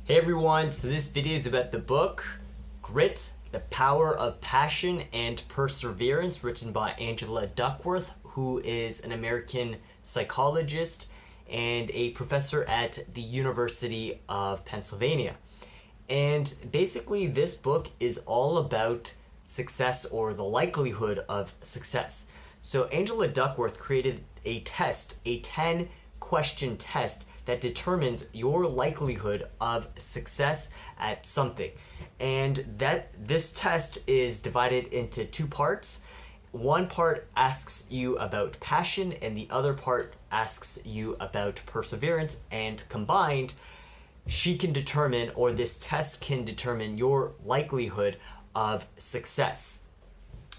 Hey everyone, so this video is about the book Grit, The Power of Passion and Perseverance, written by Angela Duckworth, who is an American psychologist and a professor at the University of Pennsylvania. And basically this book is all about success, or the likelihood of success. So Angela Duckworth created a test, a 10-question test that determines your likelihood of success at something. And this test is divided into two parts. One part asks you about passion and the other part asks you about perseverance, and combined she can determine, or this test can determine, your likelihood of success.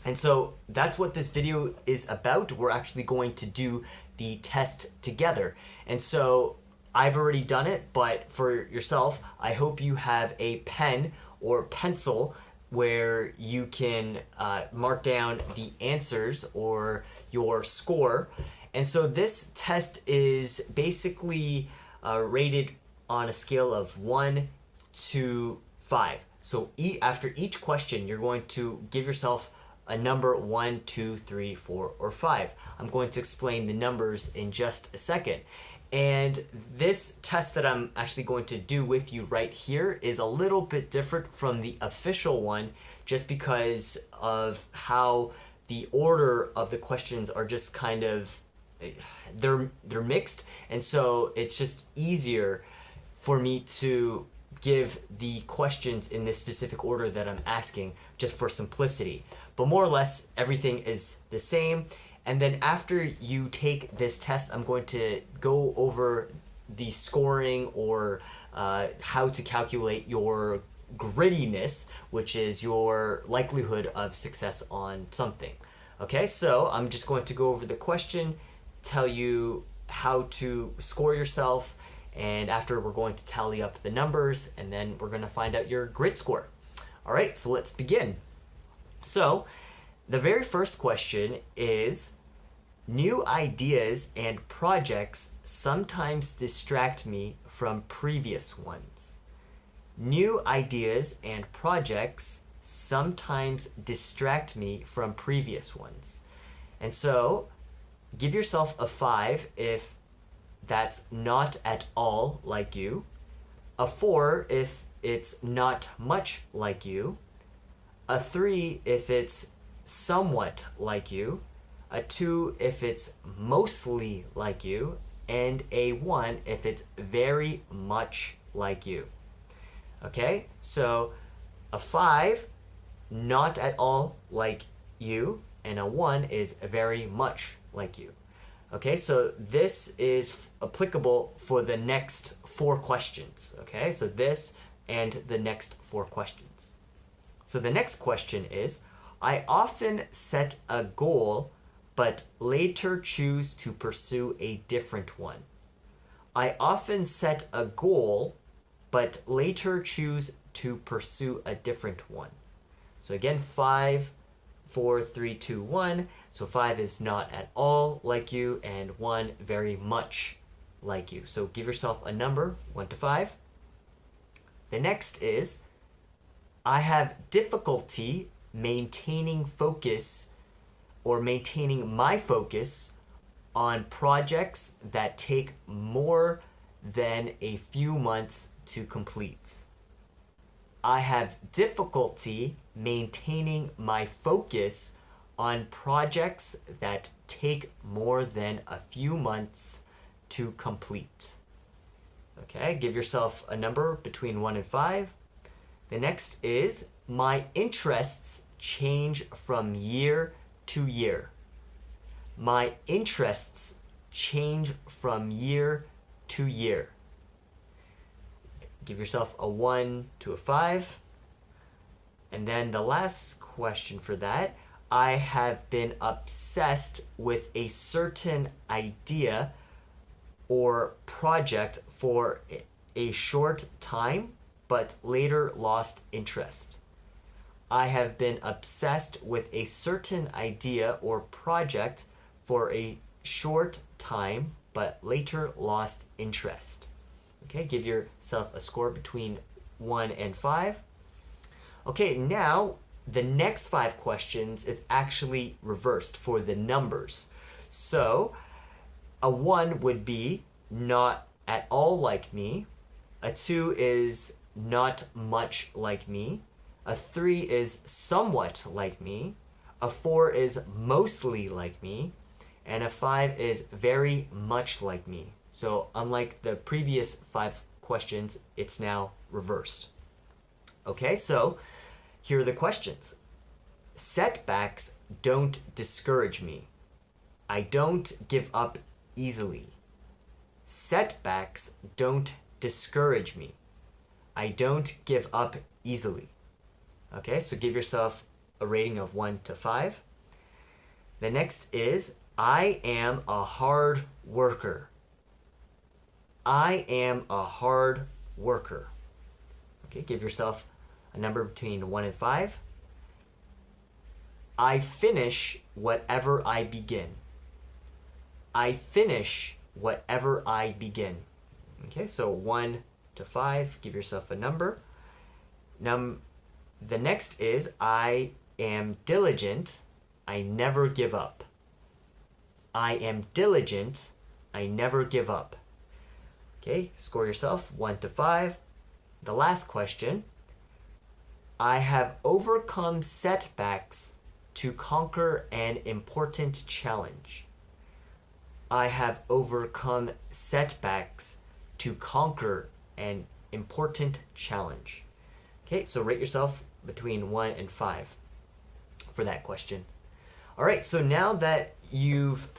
And so that's what this video is about. We're actually going to do the test together. And so I've already done it, but for yourself, I hope you have a pen or pencil where you can mark down the answers or your score. And so this test is basically rated on a scale of 1 to 5. So after each question, you're going to give yourself a number 1, 2, 3, 4, or 5. I'm going to explain the numbers in just a second. And this test that I'm actually going to do with you right here is a little bit different from the official one, just because of how the order of the questions are just kind of, they're mixed, and so it's just easier for me to give the questions in this specific order that I'm asking, just for simplicity. But more or less everything is the same. And then after you take this test, I'm going to go over the scoring, or how to calculate your grittiness, which is your likelihood of success on something. Okay, so I'm just going to go over the question, tell you how to score yourself, and after we're going to tally up the numbers, and then we're going to find out your grit score. All right, so let's begin. So the very first question is, new ideas and projects sometimes distract me from previous ones. New ideas and projects sometimes distract me from previous ones. And so give yourself a 5 if that's not at all like you, a 4 if it's not much like you, a 3 if it's somewhat like you, a 2 if it's mostly like you, and a 1 if it's very much like you. Okay, so a 5, not at all like you, and a 1 is very much like you. Okay, so this is applicable for the next 4 questions. Okay, so this and the next 4 questions. So the next question is, I often set a goal but later choose to pursue a different one. I often set a goal but later choose to pursue a different one. So again, 5, 4, 3, 2, 1. So 5 is not at all like you, and 1 very much like you. So give yourself a number, 1 to 5. The next is, I have difficulty maintaining focus, or maintaining my focus on projects that take more than a few months to complete. I have difficulty maintaining my focus on projects that take more than a few months to complete. Okay, give yourself a number between 1 and 5. The next is, my interests change from year to year. My interests change from year to year. Give yourself a 1 to a 5. And then the last question for that, I have been obsessed with a certain idea or project for a short time, but later lost interest. I have been obsessed with a certain idea or project for a short time, but later lost interest. Okay, give yourself a score between 1 and 5. Okay, now the next 5 questions is actually reversed for the numbers. So a 1 would be not at all like me. A 2 is not much like me. A 3 is somewhat like me. A 4 is mostly like me. And a 5 is very much like me. So unlike the previous 5 questions, it's now reversed. Okay, so here are the questions. Setbacks don't discourage me. I don't give up easily. Setbacks don't discourage me. I don't give up easily. Okay, so give yourself a rating of 1 to 5. The next is, I am a hard worker. I am a hard worker. Okay, give yourself a number between 1 and 5. I finish whatever I begin. I finish whatever I begin. Okay, so 1 to 5, give yourself a number. The next is, I am diligent. I never give up. I am diligent. I never give up. Okay, score yourself 1 to 5. The last question. I have overcome setbacks to conquer an important challenge. I have overcome setbacks to conquer an important challenge. Okay, so rate yourself between 1 and 5 for that question. All right, so now that you've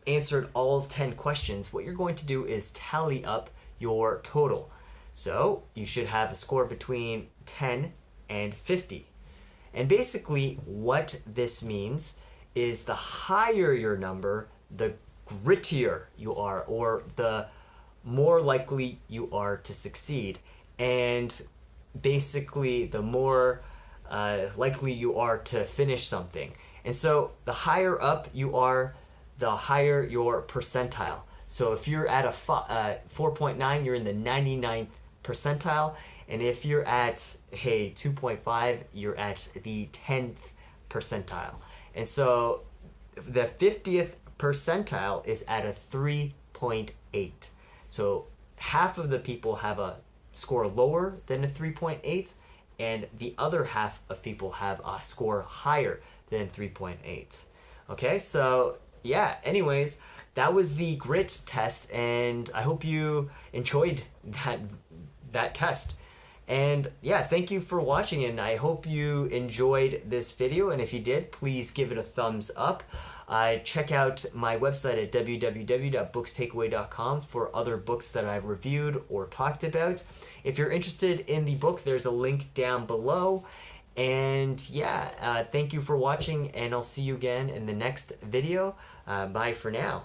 answered all 10 questions, what you're going to do is tally up your total. So you should have a score between 10 and 50. And basically what this means is the higher your number, the grittier you are, or the more likely you are to succeed. And basically the more likely you are to finish something. And so the higher up you are, the higher your percentile. So if you're at a 4.9, you're in the 99th percentile. And if you're at, 2.5, you're at the 10th percentile. And so the 50th percentile is at a 3.8. So half of the people have a score lower than a 3.8, and the other half of people have a score higher than 3.8. Okay, so yeah, anyways, that was the grit test, and I hope you enjoyed that test. And yeah, thank you for watching, and I hope you enjoyed this video, and if you did, please give it a thumbs up. Check out my website at www.bookstakeaway.com for other books that I've reviewed or talked about. If you're interested in the book, there's a link down below. And yeah, thank you for watching, and I'll see you again in the next video. Bye for now.